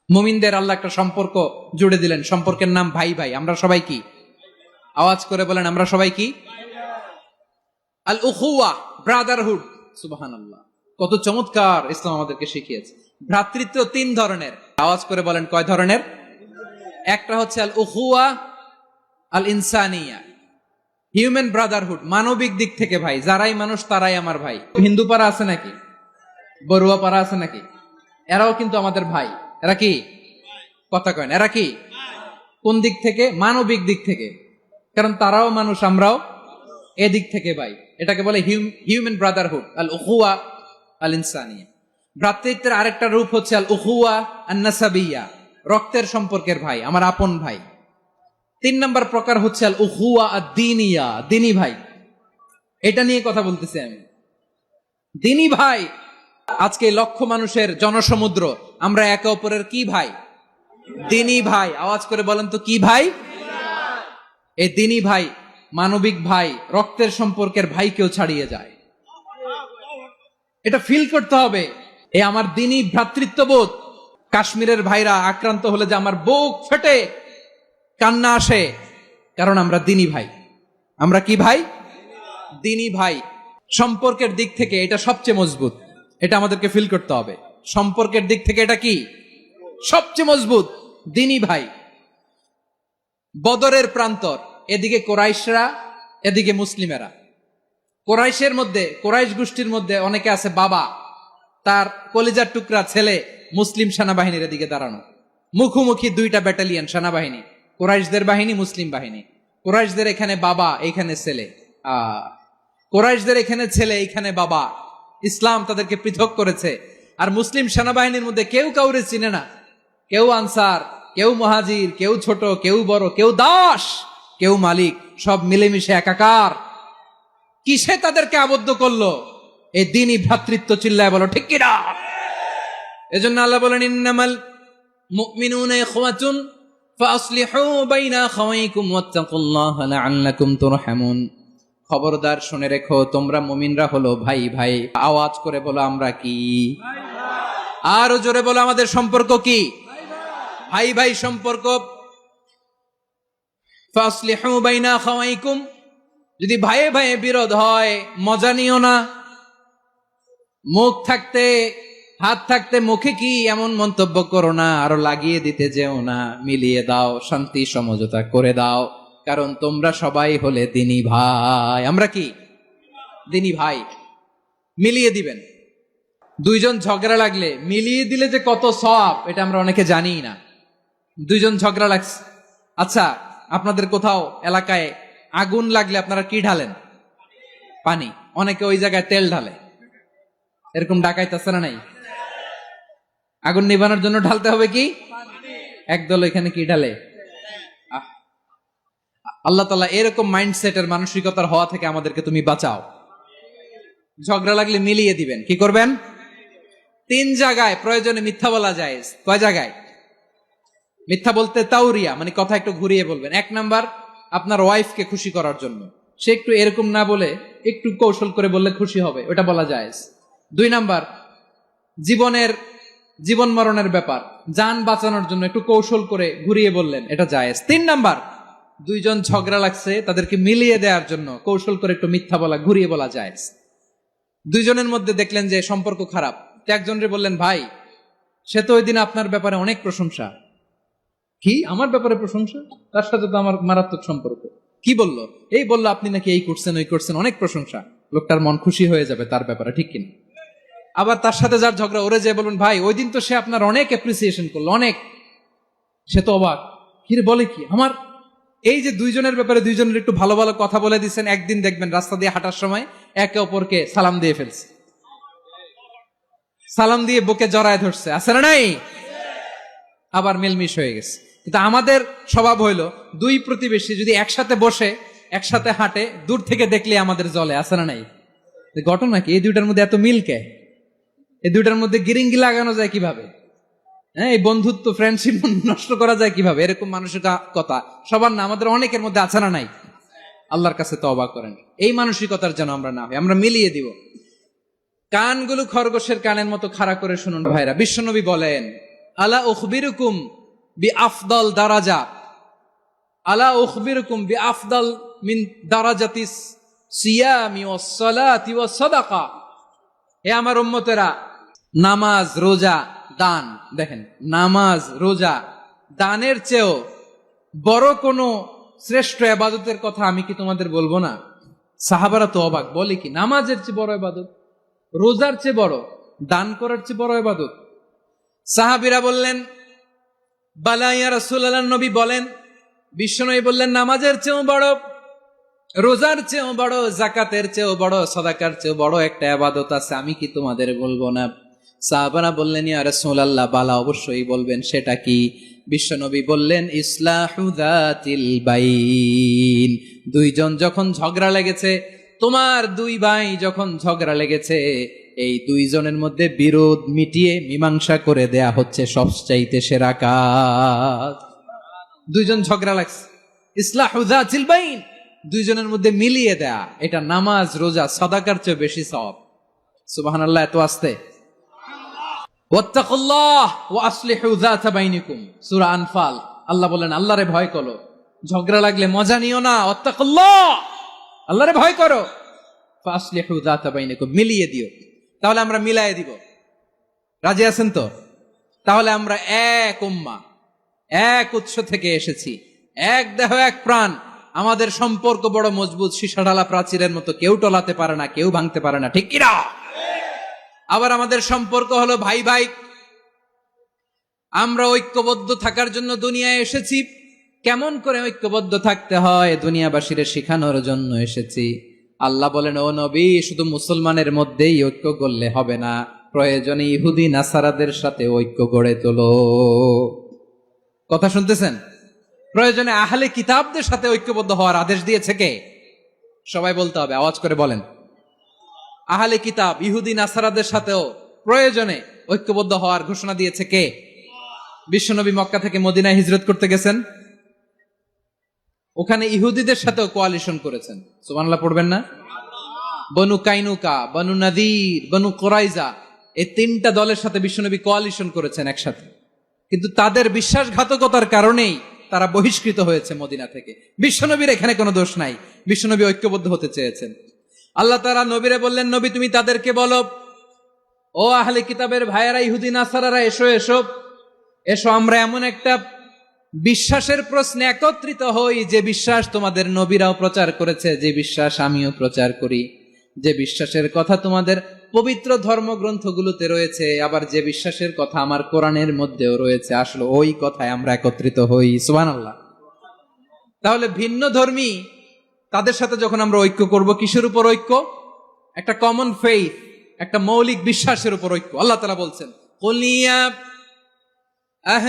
মুমিনদের আল্লাহ একটা সম্পর্ক জুড়ে দিলেন, সম্পর্কের নাম ভাই ভাই। আমরা সবাই কি? আওয়াজ করে বলেন, আমরা সবাই কি? আল উখুয়া, ব্রাদারহুড। সুবহানাল্লাহ, কত চমৎকার ইসলাম আমাদেরকে শিখিয়েছে। ভ্রাতৃত্ব তিন ধরনের। আওয়াজ করে বলেন, কয় ধরনের? একটা হচ্ছে আল উখুয়া আল ইনসানিয়া, হিউম্যান ব্রাদারহুড, মানবিক দিক থেকে ভাই। যারাই মানুষ তারাই আমার ভাই। হিন্দু পাড়া আছে নাকি? বড়ুয়া পাড়া আছে নাকি? এরাও কিন্তু আমাদের ভাই। এরা কি? কথা কয় না, এরা কি? কোন দিক থেকে? মানবিক দিক থেকে। কারণ তারাও মানুষ, আমরাও এদিক থেকে ভাই। এটাকে বলে হিউম্যান ব্রাদারহুড, আল উখুয়া আল ইনসানিয়া। ভ্রাতৃত্বের আরেকটা রূপ হচ্ছে আল উখুয়া আন নাসাবিয়া, রক্তের সম্পর্কের ভাই, আমার আপন ভাই। তিন নম্বর প্রকার হচ্ছে আল উখুয়া আদ-দীনিয়া, দিনী ভাই। এটা নিয়ে কথা বলতেছি আমি। দিনী ভাই, আজকে লক্ষ মানুষের জনসমুদ্র, আমরা একে অপরের কি ভাই? দিনী ভাই। আওয়াজ করে বলেন তো, কি ভাই? এই দিনী ভাই, মানবিক ভাই, রক্তের সম্পর্কের ভাইকেও ছাড়িয়ে যায়। এটা ফিল করতে হবে। এই আমার দিনী ভ্রাতৃত্ববোধ। কাশ্মীরের ভাইরা আক্রান্ত হলে যে আমার বুক ফেটে কান্না আসে, কারণ আমরা দিনী ভাই। আমরা কি ভাই? দিনী ভাই। সম্পর্কের দিক থেকে এটা সবচেয়ে মজবুত। এটা আমাদেরকে ফিল করতে হবে। সম্পর্কের দিক থেকে এটা কি? সবচেয়ে মজবুত, দিনী ভাই। বদরের প্রান্তর, এদিকে কোরাইশরা, এদিকে মুসলিমেরা। কোরাইশের মধ্যে, কোরাইশ গোষ্ঠীর মধ্যে অনেকে আছে বাবা, তার কলিজার টুকরা ছেলে মুসলিম সেনাবাহিনীর এদিকে দাঁড়ানো। মুখোমুখি দুইটা ব্যাটালিয়ন সেনাবাহিনী, কোরাইশদের বাহিনী, মুসলিম বাহিনী। কোরাইশদের এখানে বাবা, এইখানে ছেলে। কোরাইশদের এখানে ছেলে, এইখানে বাবা। ইসলাম তাদেরকে পৃথক করেছে। আর মুসলিম সেনাবাহিনীর মধ্যে কেউ কাউরে চিনে না। কেউ আনসার, কেউ মুহাজির, কেউ ছোট, কেউ বড়, কেউ দাস, কেউ মালিক, সব মিলেমিশে একাকার। কিসে তাদেরকে আবদ্ধ করলো? এই দ্বীনি ভ্রাতৃত্ব। চিল্লায় বলো ঠিক কিনা? এজন্য আল্লাহ বলেন, ইন্নামাল মুমিনুনা ইখওয়াতুন ফাসলিহু বাইনা আখাওয়াইকুম ওয়াত্তাকুল্লাহা লাআল্লাকুম তুরহামুন। খবরদার শুনে রেখো, তোমরা মুমিনরা হলো ভাই ভাই। আওয়াজ করে বলো, আমরা কি? আরো জোরে বলো, আমাদের সম্পর্ক কি? ভাই ভাই সম্পর্ক। ফাসলিহু বাইনা আখাওয়াইকুম, যদি ভাইয়ে ভাইয়ে বিরোধ হয় মজা নিও না। মুখ থাকতে, হাত থাকতে মুখে কি এমন মন্তব্য করো না, আরো লাগিয়ে দিতে যেও না। মিলিয়ে দাও, শান্তি সমঝোতা করে দাও, কারণ তোমরা সবাই হলে দিনী ভাই। আমরা কি? দিনী ভাই। মিলিয়ে দিবেন। দুইজন ঝগড়া লাগলে মিলিয়ে দিলে যে কত সওয়াব, এটা আমরা অনেকে জানি না। দুইজন ঝগড়া লাগছে, আচ্ছা আপনাদের কোথাও এলাকায় আগুন লাগলে আপনারা কি ঢালেন? পানি। অনেকে ওই জায়গায় তেল ঢালে। এরকম ডাকাইতে আছে না নাই? আগুন নিভানোর জন্য ঢালতে হবে কি? একদল এখানে কি ঢালে? আল্লাহ তাআলা এরকম মাইন্ডসেটের, মানসিকতার হওয়া থেকে আমাদেরকে তুমি বাঁচাও। ঝগড়া লাগলে মিলিয়ে দিবেন। কি করবেন? তিন জায়গায় প্রয়োজনে মিথ্যা বলা যায়। কয় জায়গায় মিথ্যা বলতে? তাওরিয়া, মানে কথা একটু ঘুরিয়ে বলবেন। এক নাম্বার, আপনার ওয়াইফকে খুশি করার জন্য, সে একটু এরকম না বলে একটু কৌশল করে বললে খুশি হবে, ওটা বলা যায়। দুই নাম্বার, জীবন মরণের ব্যাপার, জান বাঁচানোর জন্য একটু কৌশল করে ঘুরিয়ে বললেন, এটা জায়েজ। তিন নাম্বার, দুইজন ঝগড়া লাগছে, তাদেরকে মিলিয়ে দেওয়ার জন্য কৌশল করে একটু মিথ্যা বলা, ঘুরিয়ে বলা জায়েজ। দুইজনের মধ্যে দেখলেন যে সম্পর্ক খারাপ, তো একজনরে বললেন, ভাই সে তো ওই দিন আপনার ব্যাপারে অনেক প্রশংসা। কি আমার ব্যাপারে প্রশংসা? তার সাথে তো আমার মারাত্মক সম্পর্ক। কি বললো? এই বললো আপনি নাকি এই করছেন, ওই করছেন, অনেক প্রশংসা। লোকটার মন খুশি হয়ে যাবে তার ব্যাপারে, ঠিক কিনা? আবার তার সাথে যার ঝগড়া, ওরে যে বলবেন, ভাই ওই দিন তো সে আপনার অনেক অ্যাপ্রিসিয়েশন করলো, অনেক। সে তো অবাক, কি রে বলে কি? আমার এই যে দুইজনের ব্যাপারে দুইজনের একটু ভালো ভালো কথা বলে দিচ্ছেন, একদিন দেখবেন রাস্তা দিয়ে হাঁটার সময় একে অপরকে সালাম দিয়ে ফেলছে, সালাম দিয়ে বুকে জড়ায় ধরছে, আছে না নাই? আবার মিলমিশ হয়ে গেছে। কিন্তু আমাদের স্বভাব হইলো, দুই প্রতিবেশী যদি একসাথে বসে একসাথে হাঁটে, দূর থেকে দেখলে আমাদের জলে, আছে না নাই? ঘটনা কি? এই দুইটার মধ্যে এত মিল কে? এই দুইটার মধ্যে গিরিঙ্গি লাগানো যায় কিভাবে? হ্যাঁ, এই বন্ধুত্ব, ফ্রেন্ডশিপ নষ্ট করা যায় কিভাবে? এরকম মানসিকতা সবার না, আমাদের অনেকের মধ্যে আছে না নাই? আল্লাহর কাছে তওবা করেন, এই মানসিকতার যেন আমরা না হই। আমরা মিলিয়ে দিব। কানগুলো খরগোশের কানের মতো খাড়া করে শুনুন ভাইরা। বিশ্বনবী বলেন, আলা উখবিরুকুম বিআফদাল দারাজা, আলা উখবিরুকুম বিআফদাল মিন দারাজাতিস সিয়ামি ওয়াস সালাতি ওয়াস সাদাকা। হে আমার উম্মতেরা, নামাজ, রোজা, দান, দেখেন নামাজ, রোজা, দানের চেয়েও বড় কোন শ্রেষ্ঠ ইবাদতের কথা আমি কি তোমাদের বলবো না? সাহাবারা তো অবাক, বলে কি নামাজের চেয়ে বড় ইবাদত, রোজার চেয়ে বড়, দান করার চেয়ে বড় ইবাদত? সাহাবীরা বললেন বালা ইয়া রাসূলুল্লাহ, নবী বলেন। বিশ্বনবী বললেন নামাজের চেয়েও বড়, রোজার চেয়েও বড়, যাকাতের চেয়েও বড়, সাদাকার চেয়েও বড় একটা ইবাদত আছে, আমি কি তোমাদের বলবো না? সাহাবারা বললেন ইয়া রাসূলুল্লাহ, বালা অবশ্যই বলবেন, সেটা কি? বিশ্বনবী বললেন ইসলাহু যাতিল বাইন। দুইজন যখন ঝগড়া লেগেছে, তোমার দুই ভাই যখন ঝগড়া লেগেছে, এই দুইজনের মধ্যে বিরোধ মিটিয়ে মীমাংসা করে দেয়া হচ্ছে সবচাইতে সেরা কাজ। দুইজন ঝগড়া লাগছে, ইসলাহু যাতিল বাইন, দুইজনের মধ্যে মিলিয়ে দেয়া, এটা নামাজ, রোজা, সাদাকার চেয়ে বেশি সওয়াব। সুবহানাল্লাহ, এত আস্তে। ওয়াত্তাকুল্লাহ ওয়া আসলিহু যাতা বাইনিকুম, সূরা আনফাল। আল্লাহ বলেন আল্লাহরে ভয় করো, ঝগড়া লাগলে মজা নিও না। ওয়াত্তাকুল্লাহ, আল্লাহরে ভয় করো, ফাসলিহু যাতা বাইনিকুম, মিলিয়ে দিও। তাহলে আমরা মিলায়ে দিব, রাজি আছেন তো? তাহলে আমরা এক উম্মাহ, এক উৎস থেকে এসেছি, এক দেহ এক প্রাণ, আমাদের সম্পর্ক বড় মজবুত, সীসাঢালা প্রাচীরের মতো, কেউ টলাতে পারে না, কেউ ভাঙতে পারে না, ঠিক কিনা? আবার আমাদের সম্পর্ক হলো ভাই ভাই। আমরা ঐক্যবদ্ধ থাকার জন্য দুনিয়ায় এসেছি। কেমন করে ঐক্যবদ্ধ থাকতে হয় দুনিয়াবাসীর শেখানোর জন্য এসেছি। আল্লাহ বলেন ও নবী, শুধু মুসলমানের মধ্যেই ঐক্য করলে হবে না, প্রয়োজনে ইহুদি নাসারাদের সাথে ঐক্য গড়ে তোলো। কথা শুনতেছেন? প্রয়োজনে আহলে কিতাবদের সাথে ঐক্যবদ্ধ হওয়ার আদেশ দিয়েছে কে? সবাই বলতে হবে, আওয়াজ করে বলেন। আহলে কিতাব ইহুদি নাসারাদের সাথেও প্রয়োজনে ঐক্যবদ্ধ হওয়ার ঘোষণা দিয়েছে কে? বিশ্বনবী মক্কা থেকে মদিনায় হিজরত করতে গেছেন, ওখানে ইহুদিদের সাথেও কোয়ালিশন করেছেন। সুবহানাল্লাহ পড়বেন না? বনু কাইনুকা, বনু নাদির, বনু কুরাইজা, এই তিনটা দলের সাথে বিশ্বনবী কোয়ালিশন করেছেন একসাথে। কিন্তু তাদের বিশ্বাসঘাতকতার কারণেই তারা বহিষ্কৃত হয়েছে মদিনা থেকে। বিশ্বনবীর এখানে কোনো দোষ নাই, বিশ্বনবী ঐক্যবদ্ধ হতে চেয়েছেন। আল্লাহ তাআলা নবীরে বললেন, নবী তুমি তাদেরকে বলো, ও আহলে কিতাবের ভাইয়েরা, ইহুদি নাসারারা, এসো এসো এসো, আমরা এমন একটা বিশ্বাসের প্রশ্নে একত্রিত হই, যে বিশ্বাস তোমাদের নবীরাও প্রচার করেছে, যে বিশ্বাস আমিও প্রচার করি, যে বিশ্বাসের কথা তোমাদের পবিত্র ধর্মগ্রন্থগুলোতে রয়েছে, আবার যে বিশ্বাসের কথা আমার কোরআনের মধ্যেও রয়েছে, আসলে ওই কথায় আমরা একত্রিত হই। সুবহানাল্লাহ। তাহলে ভিন্ন ধর্মী তাদের সাথে যখন আমরা ঐক্য করব, কিসের উপর ঐক্য? একটা কমন ফেইথ, একটা মৌলিক বিশ্বাসের উপর ঐক্য। আল্লাহ তাআলা বলছেন, কুল ইয়া আহলে